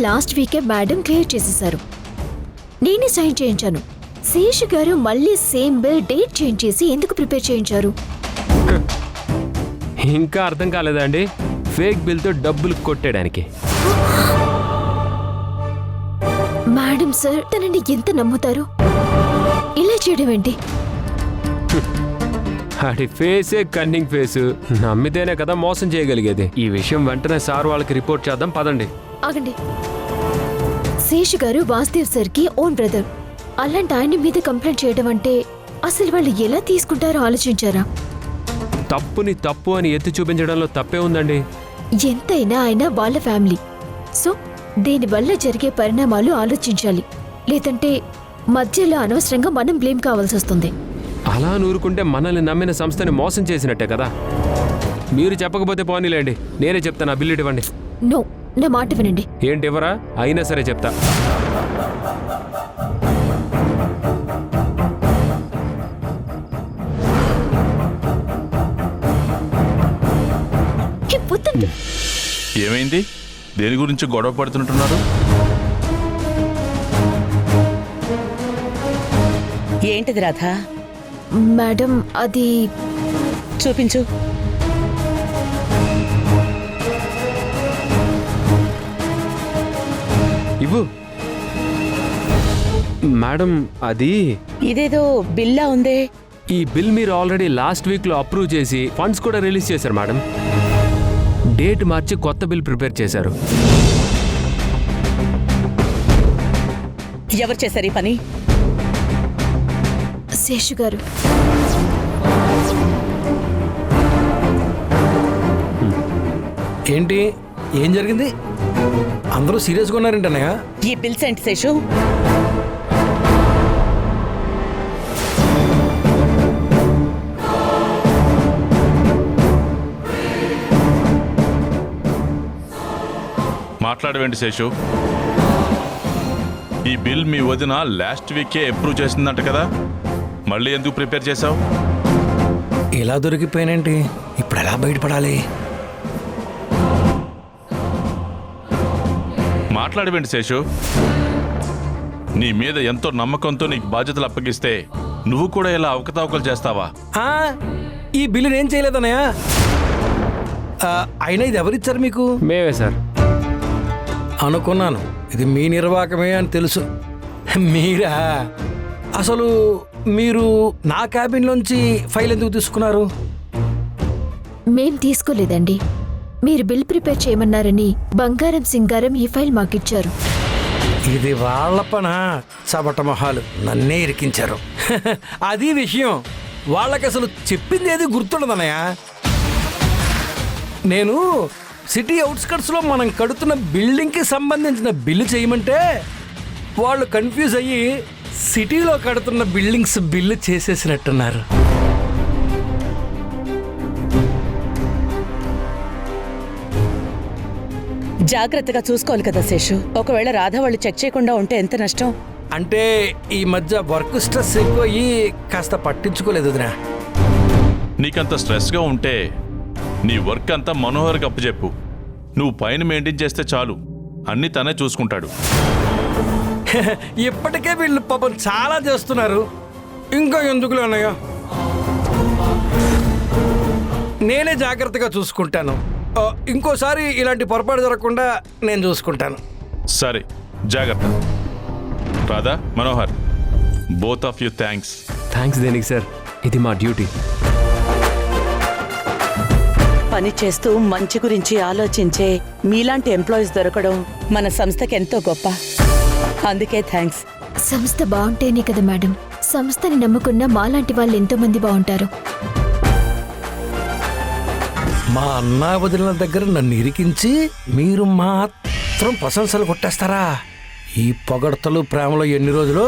Last వీకే madam clear చేసేశారు. నేనే sign చేయించాను. శేషు గారు మళ్ళీ సేమ్ బిల్ డేట్ చేంజ్ చేసి ఎందుకు ప్రిపేర్ చేయించారు? ఇంకా అర్థం కాలేదా అండి? ఫేక్ బిల్తో డబ్బులు కొట్టేయడానికి. మేడం సార్ తనని ఎంత నమ్ముతారు? ఇలా చేయడం ఏంటి? ఆడి ఫేసే కన్నింగ్ ఫేసు. నమ్మితేనే కదా మోసం చేయగలిగేది. ఈ విషయం వెంటనే సార్ వాళ్ళకి రిపోర్ట్ చేద్దాం, పదండి. ఆగండి. శేషు గారు వాసుదేవ్ సార్కి ఓన్ బ్రదర్. అలాంటి ఆయన మీద కంప్లైంట్ చేయడం అంటే అసలు వాళ్ళు ఎలా తీసుకుంటారో ఆలోచించారా? తప్పుని తప్పు అని ఎత్తి చూపించడంలో తప్పే ఉందండి. ఎంతైనా ఆయన వాళ్ళ ఫ్యామిలీ. సో దీనివల్ల జరిగే పరిణామాలు ఆలోచించాలి. లేదంటే మధ్యలో అనవసరంగా మనం బ్లేమ్ కావాల్సి వస్తుంది. అలా నూరుకుంటే మనల్ని నమ్మిన సంస్థని మోసం చేసినట్టే కదా. మీరు చెప్పకపోతే పోనీలేండి, నేనే చెప్తాను. ఆ బిల్లు ఇవ్వండి. నో, నా మాట వినండి. ఏంటి ఇవ్వరా? అయినా సరే చెప్తా. ఏమైంది? దేని గురించి గొడవ పడుతుంటున్నారు? ఏంటిది రాధా? మేడం అది చూపించు. ఇవ్వు. మేడం అది ఇదేదో బిల్లా ఉందే. ఈ బిల్ మీరు ఆల్రెడీ లాస్ట్ వీక్ లో అప్రూవ్ చేసి ఫండ్స్ కూడా రిలీజ్ చేశారు మేడం. డేట్ మార్చి కొత్త బిల్ ప్రిపేర్ చేశారు. ఎవరు చేశారు ఈ పని? శేషు గారు. ఏంటి? ఏం జరిగింది? అందరూ సీరియస్గా ఉన్నారేంటన్నయ్య? ఈ బిల్స్ ఏంటి శేషు? మాట్లాడవేంటి శేషు? ఈ బిల్ మీ వదిన లాస్ట్ వీకే అప్రూవ్ చేసిందంట కదా, మళ్ళీ ఎందుకు ప్రిపేర్ చేశావు? ఇలా దొరికిపోయినేంటి? ఇప్పుడు ఎలా బయటపడాలి? మాట్లాడవేంటి శేషు? నీ మీద ఎంతో నమ్మకంతో నీకు బాధ్యతలు అప్పగిస్తే నువ్వు కూడా ఇలా అవకతవకలు చేస్తావా? ఈ బిల్లు నేను చేయలేదన్నయ్య. అయినా ఇది ఎవరిచ్చారు మీకు? మేమే సార్. అనుకున్నాను ఇది మీ నిర్వాహకమే అని తెలుసు. మీరా? అసలు మీరు నా క్యాబిన్లోంచి ఫైల్ ఎందుకు తీసుకున్నారు? మేం తీసుకోలేదండి. మీరు బిల్ ప్రిపేర్ చేయమన్నారని బంగారం సింగారం ఈ ఫైల్ మాకిచ్చారు. ఇది వాళ్ళ పన చబట మొహాలు నన్నే ఇరికించారు. అది విషయం. వాళ్ళకి అసలు చెప్పింది ఏది గుర్తుండదన్నయ్య. నేను సిటీ అవుట్స్కట్స్లో మనం కడుతున్న బిల్డింగ్కి సంబంధించిన బిల్లు చేయమంటే వాళ్ళు కన్ఫ్యూజ్ అయ్యి సిటీలో కడుతున్న బిల్డింగ్స్ బిల్లు చేసేసినట్టున్నారు. జాగ్రత్తగా చూసుకోవాలి కదా శేషు. ఒకవేళ రాధ వాళ్ళు చెక్ చేయకుండా ఉంటే ఎంత నష్టం? అంటే ఈ మధ్య వర్క్ స్ట్రెస్ ఎక్కువ అయ్యి కాస్త పట్టించుకోలేదు వదినా. నీకంత స్ట్రెస్గా ఉంటే నీ వర్క్ అంతా మనోహర్కి అప్పచెప్పు. నువ్వు పైన మెయింటైన్ చేస్తే చాలు, అన్నీ తనే చూసుకుంటాడు. ఇప్పటికే వీళ్ళు పాపం చాలా చేస్తున్నారు, ఇంకా ఎందుకులే అన్నయ్య. నేనే జాగ్రత్తగా చూసుకుంటాను. ఇంకోసారి ఇలాంటి పొరపాటు జరగకుండా నేను చూసుకుంటాను. సరే, జాగ్రత్త. Radha, Manohar, both of you thanks. Thanks దేనికి సార్, ఇది మా డ్యూటీ. పని చేస్తూ మంచి గురించి ఆలోచించే మీలాంటి ఎంప్లాయీస్ దొరకడం మన సంస్థకి ఎంతో గొప్ప. అందుకే థ్యాంక్స్. సంస్థ బాగుంటేనే కదా మేడం సంస్థని నమ్ముకున్న మాలాంటి వాళ్ళు ఎంతో మంది బాగుంటారు. మా అన్నా వదిలిన దగ్గర నన్ను ఇరికించి మీరు మాత్రం ప్రశంసలు కొట్టేస్తారా? ఈ పొగడ్తలు ప్రేమలో ఎన్ని రోజులు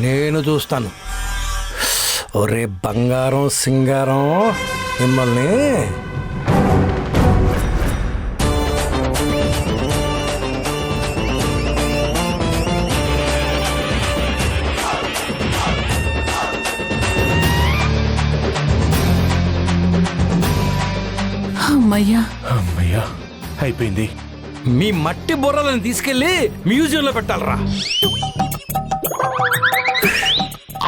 నేను చూస్తాను. ఒరే బంగారం సింగారం, మిమ్మల్ని అమ్మయ్యా అమ్మయ్యా, అయిపోయింది. మీ మట్టి బుర్రలను తీసుకెళ్లి మ్యూజియంలో పెట్టాలరా.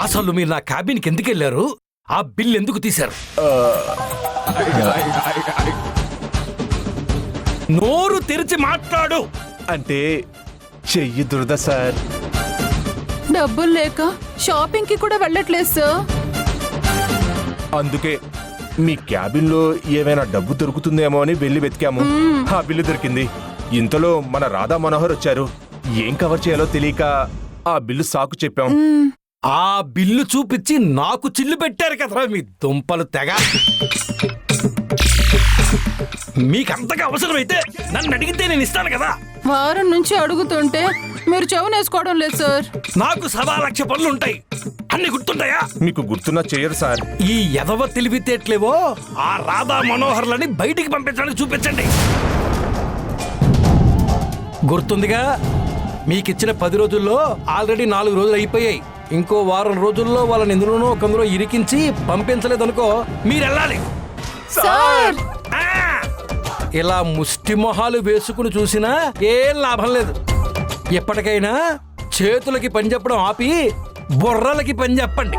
అసలు మీరు నా క్యాబిన్కి ఎందుకు వెళ్ళారు? ఆ బిల్ ఎందుకు తీశారు? నోరు తెరిచి మాట్లాడు. అంటే చెయ్యి దురద సార్. డబ్బులు లేక షాపింగ్ కి కూడా వెళ్ళట్లేదు సార్. అందుకే మీ క్యాబిన్ లో ఏమైనా డబ్బు దొరుకుతుందేమో అని వెళ్ళి వెతికాము. ఆ బిల్లు దొరికింది. ఇంతలో మన రాధా మనోహర్ వచ్చారు. ఏం కవర్ చేయాలో తెలియక ఆ బిల్లు సాకు చెప్పాం. ఆ బిల్లు చూపించి నాకు చిల్లు పెట్టారు కదరా మీ దుంపలు తెగ. మీకంతగా అవసరమైతే నన్ను అడిగితే నేను ఇస్తాను కదా. వారం నుంచి అడుగుతుంటే మీరు చెవునేసుకోవడం లేదు సార్. నాకు 1,00,000 పనులు ఉంటాయి. అన్ని గుర్తుంటాయా? మీకు గుర్తున్నా చెయ్యరు సార్. ఈ ఎదవ తెలివితేట్లేవో ఆ రాధా మనోహర్లని బయటికి పంపించడానికి చూపించండి. గుర్తుందిగా, మీకిచ్చిన 10 రోజుల్లో ఆల్రెడీ 4 రోజులు అయిపోయాయి. ఇంకో వారం రోజుల్లో వాళ్ళని ఎందులోనో కొందరో ఇరికించి పంపించలేదనుకో మీరు వెళ్ళాలి. సార్ ఆ! ఇలా ముష్టి మొహాలు వేసుకుని చూసినా ఏం లాభం లేదు. ఎప్పటికైనా చేతులకి పని చెప్పడం ఆపి బుర్రలకి పని చెప్పండి.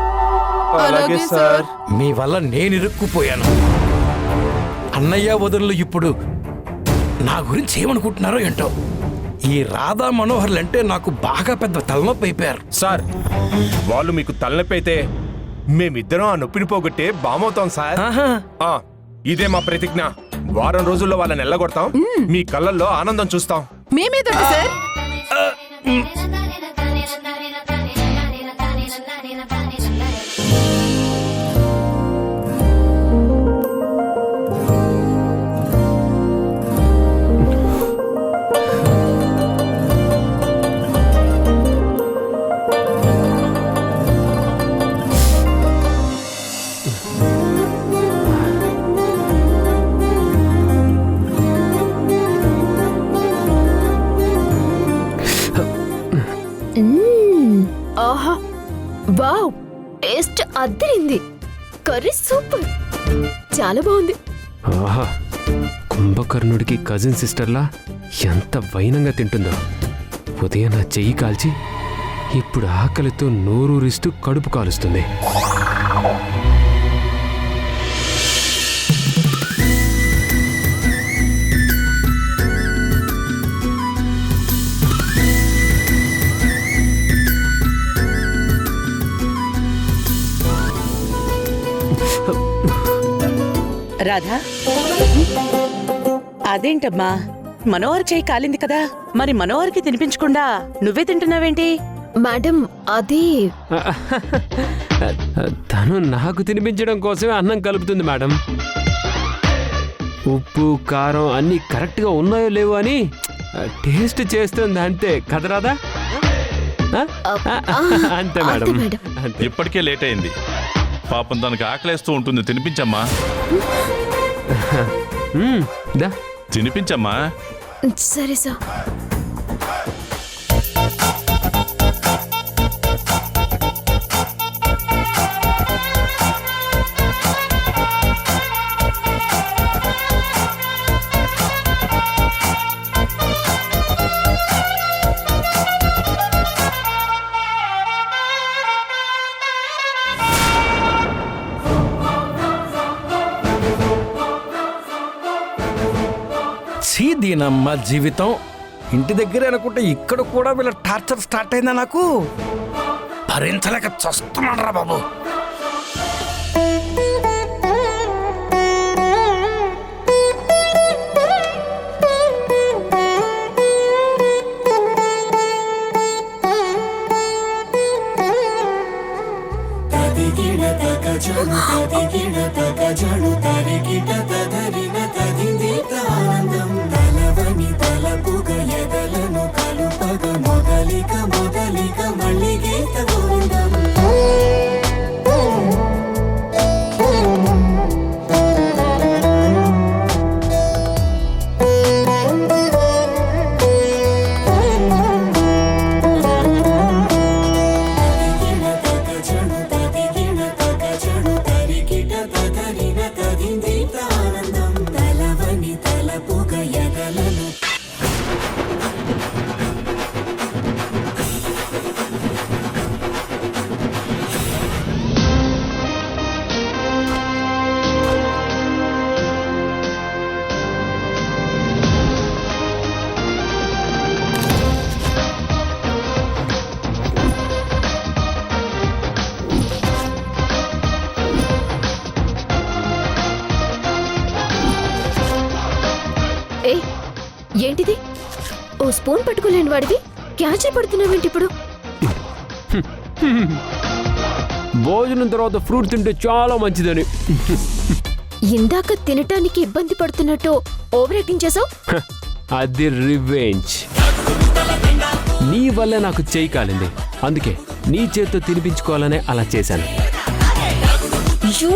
అలాగే సార్. మీ వల్ల నేను ఇరుక్కుపోయాను. అన్నయ్య వదనలు ఇప్పుడు నా గురించి ఏమనుకుంటున్నారో ఏంటో. ఈ రాధా మనోహర్లు అంటే నాకు బాగా పెద్ద తలనొప్పి అయిపోయారు. సార్, వాళ్ళు మీకు తలనొప్పి అయితే మేమిద్దరం ఆ నొప్పిని పోగొట్టే బామవుతాం సార్. ఆహా. ఆ, ఇదే మా ప్రతిజ్ఞ. వారం రోజుల్లో వాళ్ళని ఎల్లగొడతాం. మీ కళ్ళల్లో ఆనందం చూస్తాం. మీ మీద సార్. ఆహా, వావ్, టేస్ట్ అద్దరింది. కర్రీ సూపర్, చాలా బాగుంది. ఆహా, కుంభకర్ణుడికి కజిన్ సిస్టర్లా ఎంత వైనంగా తింటుందో. ఉదయం నా చెయ్యి కాల్చి ఇప్పుడు ఆకలితో నోరూరిస్తూ కడుపు కాలుస్తుంది. రాధా, అదేంటమ్మా, మనోహర్ చేయి కాలింది కదా, మరి మనోహర్కి తినిపించకుండా నువ్వే తింటున్నావేంటి? మేడం, అది తను నాకు తినిపించడం కోసమే అన్నం కలుపుతుంది మేడం. ఉప్పు కారం అన్నీ కరెక్ట్గా ఉన్నాయో లేవో అని టేస్ట్ చేస్తుంది అంతే కదరాదా? అంతే మేడం, అంతే. ఇప్పటికే లేట్ అయింది. పాపం దానికి ఆకలేస్తూ ఉంటుంది. తినిపించమ్మా. దా తినిపించమ్మా. సరే సార్. దీనమ్మ జీవితం. ఇంటి దగ్గరే అనుకుంటే ఇక్కడ కూడా వీళ్ళ టార్చర్ స్టార్ట్ అయిందా? నాకు భరించలేక చస్తున్నాడరా బాబు. ఏ ఏంటిది? ఓ స్పూన్ పట్టుకోలేని వాడివి క్యాచే పడుతున్నావేంటి ఇప్పుడు? భోజనం తర్వాత ఫ్రూట్ తింటే చాలా మంచిదని. ఇందాక తినటానికి ఇబ్బంది పడుతున్నట్టు ఓవర్ యాక్టింగ్ చేసావు. అది రివెంజ్. నీ వల్ల నాకు చేయి కాలింది, అందుకే నీ చేత్తో తినిపించుకోవాలనే అలా చేశాను. You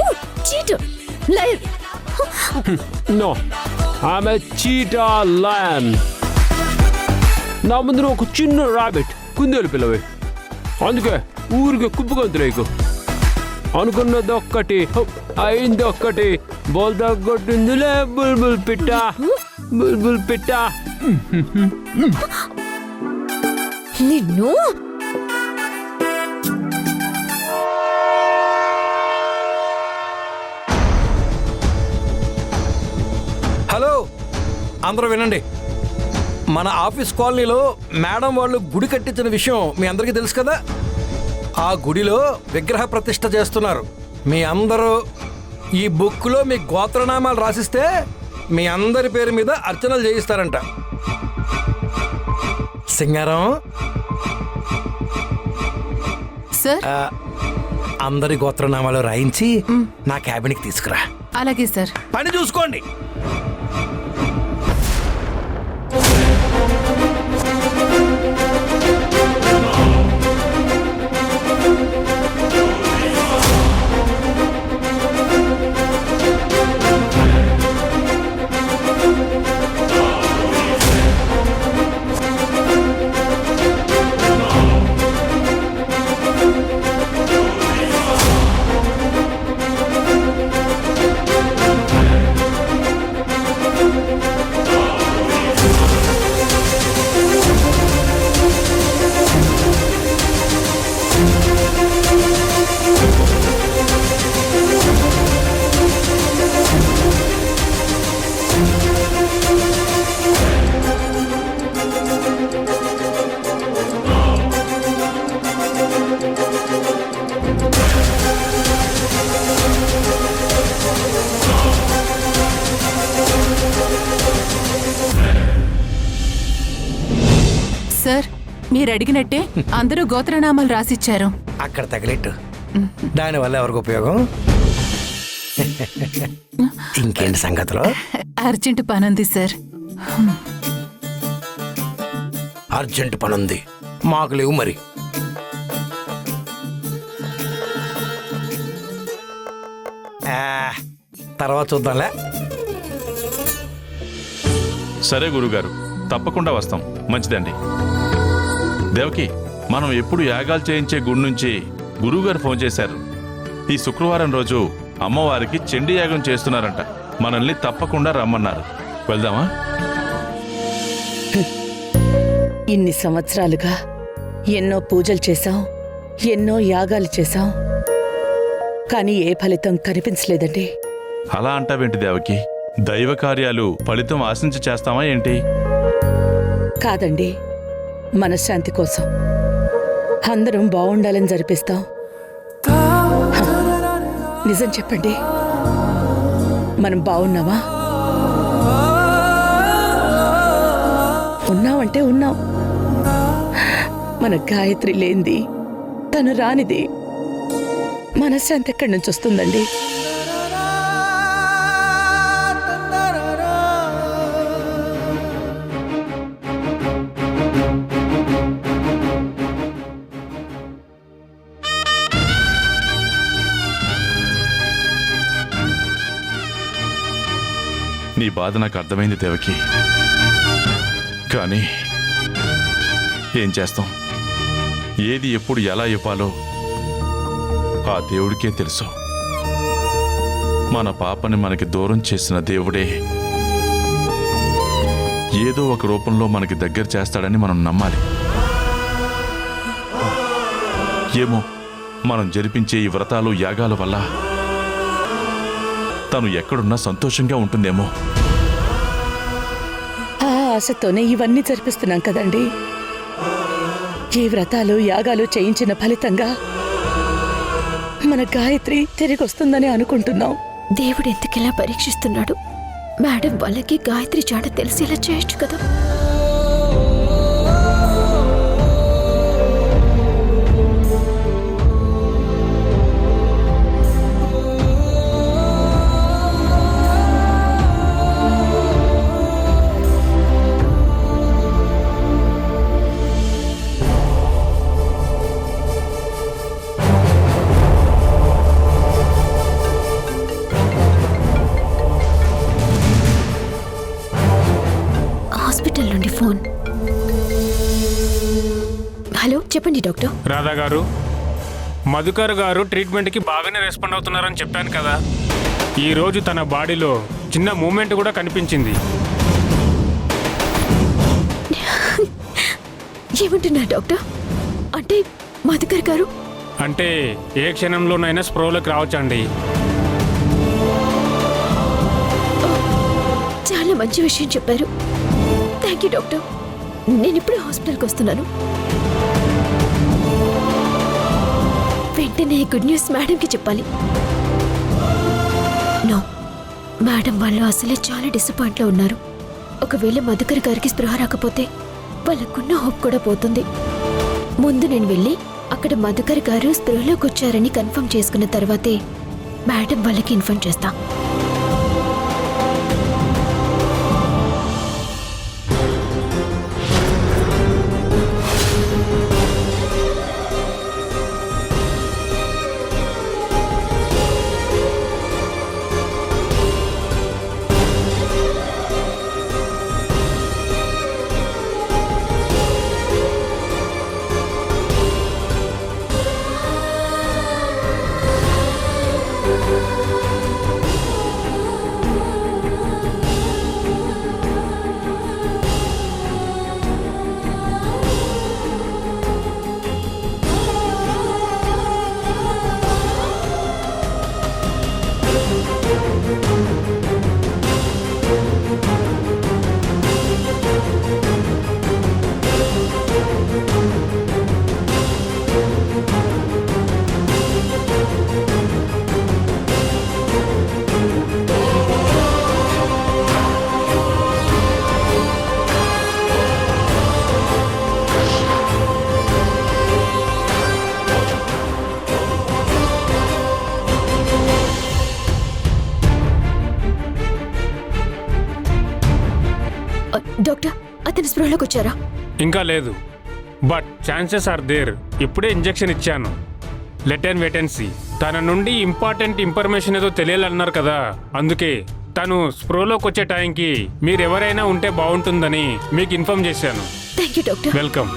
cheater, liar. నో, ఆమె చీటా లయన్. నా ముందు ఒక చిన్న రాబిట్, కుందేలు పిల్లవి. అందుకే ఊరికి కుప్పగొంతులేకు. అనుకున్నది ఒక్కటి అయింది ఒక్కటి. బోల్ తగ్గొట్టిందిలే బుల్బుల్ పిట్ట, బుల్బుల్ పిట్ట. నిన్ను హలో, అందరూ వినండి. మన ఆఫీస్ కాలనీలో మేడం వాళ్ళు గుడి కట్టించిన విషయం మీ అందరికీ తెలుసు కదా. ఆ గుడిలో విగ్రహ ప్రతిష్ఠ చేస్తున్నారు. మీ అందరూ ఈ బుక్లో మీ గోత్రనామాలు రాసిస్తే మీ అందరి పేరు మీద అర్చనలు చేయిస్తారంట. సింగారం, సార్. అందరి గోత్రనామాలు రాయించి నా క్యాబిన్కి తీసుకురా. అలాగే సార్. పని చూసుకోండి. సార్, మీరు అడిగినట్టే అందరూ గోత్రనామాలు రాసిచ్చారు. అక్కడ తగిలిట్టు. దానివల్ల ఎవరికి ఉపయోగం? ఇంకేంటి సంగతిలో? అర్జెంట్ పనుంది సార్. అర్జెంట్ పనుంది, మాకు లేవు మరి. తర్వాత చూద్దాంలే. సరే గురుగారు, తప్పకుండా వస్తాం. మంచిదండి. దేవకి, మనం ఎప్పుడు యాగాలు చేయించే గుడి నుంచి గురువుగారు ఫోన్ చేశారు. ఈ శుక్రవారం రోజు అమ్మవారికి చండీ యాగం చేస్తున్నారంట. మనల్ని తప్పకుండా రమ్మన్నారు. వెళ్దామా? ఇన్ని సంవత్సరాలుగా ఎన్నో పూజలు చేశాం, ఎన్నో యాగాలు చేశాం, కానీ ఏ ఫలితం కనిపించలేదండి. అలా అంటావేంటి దేవకి? దైవ కార్యాలు ఫలితం ఆశించి చేస్తామా ఏంటి? కాదండి, మనశ్శాంతి కోసం అందరం బాగుండాలని జరిపిస్తాం. నిజం చెప్పండి, మనం బాగున్నావా? ఉన్నామంటే ఉన్నాం. మన గాయత్రి లేనిది, తను రానిది మనశ్శాంతి ఎక్కడి నుంచి వస్తుందండి? నీ బాధ నాకు అర్థమైంది దేవకి, కానీ ఏం చేస్తాం? ఏది ఎప్పుడు ఎలా ఇవ్వాలో ఆ దేవుడికే తెలుసు. మన పాపని మనకి దూరం చేసిన దేవుడే ఏదో ఒక రూపంలో మనకి దగ్గర చేస్తాడని మనం నమ్మాలి. ఏమో, మనం జరిపించే ఈ వ్రతాలు యాగాల వల్ల తను ఎక్కడున్నా సంతోషంగా ఉంటుందేమో. ఆ ఆశతోనే ఇవన్నీ జరిపిస్తున్నాం కదండి. ఈ వ్రతాలు యాగాలు చేయించిన ఫలితంగా మన గాయత్రి తిరిగి వస్తుందని అనుకుంటున్నాం. దేవుడు ఎందుకిలా పరీక్షిస్తున్నాడు? మేడం వాళ్ళకి గాయత్రి చాట తెలిసేలా చేయొచ్చు కదా. హాస్పిటల్ నుండి ఫోన్. హలో, చెప్పండి డాక్టర్. రాధా గారు, మధుకర్ గారు ట్రీట్మెంట్కి బాగానే రెస్పాండ్ అవుతున్నారని చెప్పాను కదా. ఈరోజు తన బాడీలో చిన్న మూమెంట్ కూడా కనిపించింది. ఏమంటున్నారు డాక్టర్? అంటే మధుకర్ గారు అంటే ఏ క్షణంలోనైనా స్ప్రోలోకి రావచ్చండి. చాలా మంచి విషయం చెప్పారు. Thank you doctor. నేను ఇప్పుడే హాస్పిటల్కి వస్తున్నాను. వెంటనే గుడ్ న్యూస్ మేడంకి చెప్పాలి. నో, మేడం వాళ్ళు అసలే చాలా డిసప్పాయింట్లో ఉన్నారు. ఒకవేళ మధుకర్ గారికి స్పృహ రాకపోతే వాళ్ళకున్న హోప్ కూడా పోతుంది. ముందు నేను వెళ్ళి అక్కడ మధుకర్ గారు స్పృహలోకి వచ్చారని కన్ఫర్మ్ చేసుకున్న తర్వాతే మేడం వాళ్ళకి ఇన్ఫార్మ్ చేస్తా. డాక్టర్, అతని స్పృహలోకి వచ్చారా? ఇంకా లేదు, బట్ ఛాన్సెస్ ఆర్ దేర్. ఇప్పుడే ఇంజెక్షన్ ఇచ్చాను. Let and wait and see. తన నుండి ఇంపార్టెంట్ ఇన్ఫర్మేషన్ ఏదో తెలియాలన్నారు కదా, అందుకే తను స్ప్రోలోకి వచ్చే టైంకి మీరు ఎవరైనా ఉంటే బాగుంటుందని మీకు ఇన్ఫార్మ్ చేశాను. Thank you doctor. వెల్కమ్.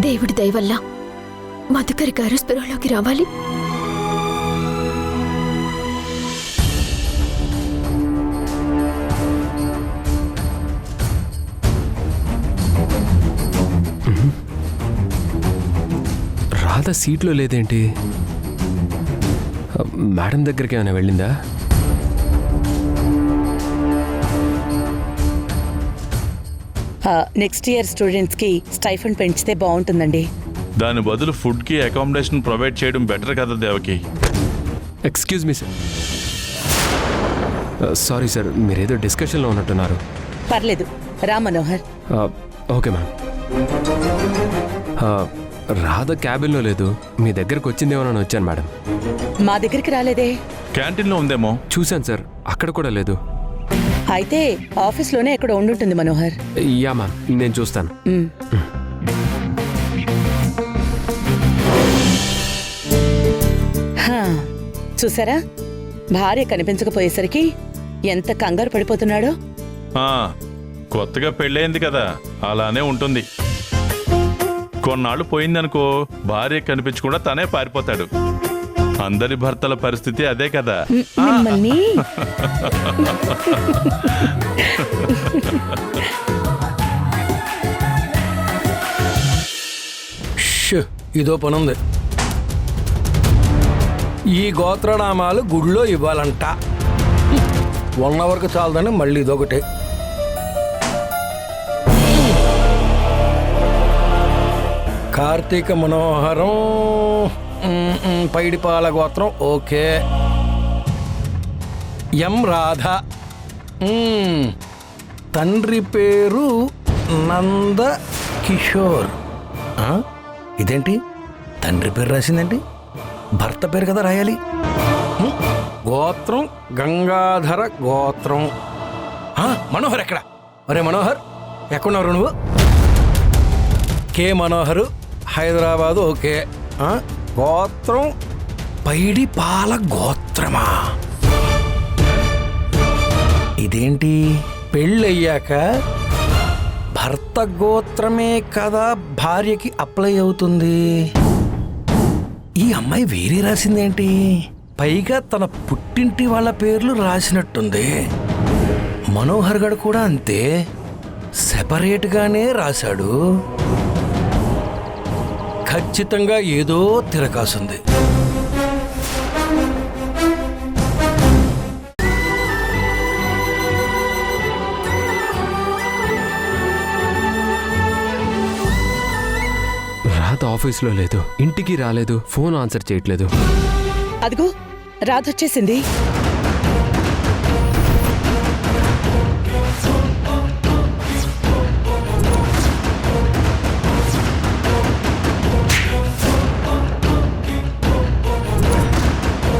దేవుడి దయ వల్ల మధుకర్ గారు స్పృహలోకి రావాలి. రాధ సీట్లో లేదేంటి? మేడం దగ్గరికి ఏమైనా వెళ్ళిందా? నెక్స్ట్ ఇయర్ స్టూడెంట్స్కి స్టైఫండ్ పెంచితే బాగుంటుందండి. దాని బదులు ఫుడ్కి అకామిడేషన్ ప్రొవైడ్ చేయడం బెటర్ కదా Devaki. Excuse me sir. Sorry sir, మీరేదో డిస్కషన్లో ఉన్నట్టున్నారు. పర్లేదు, రా మనోహర్. Okay ma'am. రాధ క్యాబిన్లో లేదు, మీ దగ్గరకు వచ్చిందేమోనని వచ్చాను మేడం. మా దగ్గరికి రాలేదే. క్యాంటీన్లో ఉందేమో. చూశాను సార్, అక్కడ కూడా లేదు. అయితే ఆఫీస్లోనే ఎక్కడ ఉండుంటుంది మనోహర్. యా మ్యామ్, నేను చూస్తాను. చూసారా, భార్య కనిపించకపోయేసరికి ఎంత కంగారు పడిపోతున్నాడో. కొత్తగా పెళ్ళయింది కదా, అలానే ఉంటుంది. కొన్నాళ్ళు పోయిందనుకో, భార్య కనిపించకుండా తనే పారిపోతాడు. అందరి భర్తల పరిస్థితి అదే కదా. మిమ్మల్ని ఇదో పనుంది. ఈ గోత్రనామాలు గుడిలో ఇవ్వాలంట. 1 అవర్కి చాలదని మళ్ళీ ఇదొకటి. కార్తీక మనోహరం, పైడిపాల గోత్రం. ఓకే, ఎం రాధ. తండ్రి పేరు నంద కిషోర్. ఇదేంటి తండ్రి పేరు రాసిందేంటి? భర్త పేరు కదా రాయాలి. గోత్రం గంగాధర గోత్రం. మనోహర్ ఎక్కడ? ఒరే మనోహర్, ఎక్కడున్నారు నువ్వు? కే మనోహరు, హైదరాబాదు. ఓకే. గోత్రం పైడిపాల గోత్రమా? ఇదేంటి పెళ్ళయ్యాక భర్త గోత్రమే కదా భార్యకి అప్లై అవుతుంది. ఈ అమ్మాయి వేరే రాసిందేంటి? పైగా తన పుట్టింటి వాళ్ళ పేర్లు రాసినట్టుంది. మనోహర్ గడు కూడా అంతే, సెపరేట్గానే రాశాడు. ఖచ్చితంగా ఏదో తిరకాసుంది. రాధ ఆఫీస్లో లేదు, ఇంటికి రాలేదు, ఫోన్ ఆన్సర్ చేయట్లేదు. అదిగో రాధొచ్చేసింది.